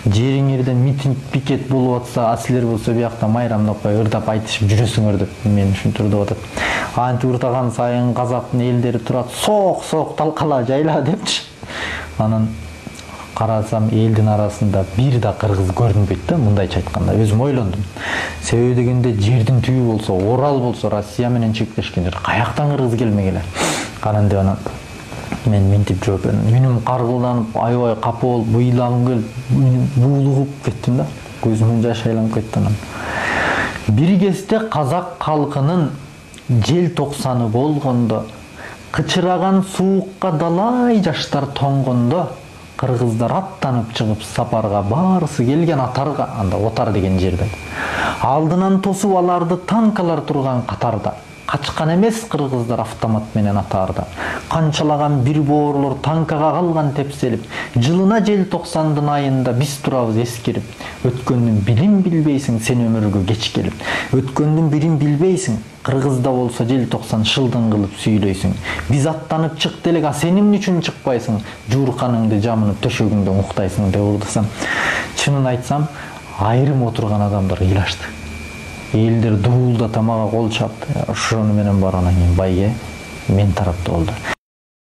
Жериңерде митинг пикет болуп атса, асилер болсо биякта майрамдап кой ырдап айтышып жүрөсүңөр деп мени ушинтирип атат. Антип ырдаган сайын казактын элдери турат, сок талкала жайла депчи. Анан карасам элдин арасында бир да кыргыз көрүнбөйт да, мындайча айтканда. Өзүм ойлондум. Себеби дегенде жердин түбү болсо, Орал болсо, Россия менен чектешкен жер, каяктан кыргыз келмегиле. Анан деп анан мен мынтип жооп бердим. Үнүм каргылданып, аябай капа болуп, буйлагым келип, буулугуп кеттим да. Көзүмөн жаш айланып кетти анан. Бир кезде казак калкынын желтоқсаны болгондо, кычыраган суукка далай жаштар тоңгондо, кыргыздар аттанып чыгып сапарга баарысы келген атарга, анда Отар деген жерде. Алдынан тосуп аларды танкалар турган катарда. Качкан эмес кыргыздар автомат менен атаарда. Канчалаган бир боорлор танкага калган тепселип, жылына желтоқсандын айында биз турабыз эскерип. Өткөндүн билим билбейсиң, сен өмүргө кеч келип. Өткөндүн бирин билбейсиң, кыргызда болсо желтоқсан шылдың кылып сүйлөйсүң. Биз аттанып чыкты элек, а сен эмне үчүн чыкпайсың? Жуурканыңды жамынып төшөгүңдө уктайсың деп ырдасам. Чынын айтсам, айрым отурган адамдар ыйлашты. Элдер дуулдата мага кол чапты. Ошону менен баргандан кийин байге мен тарапта болду.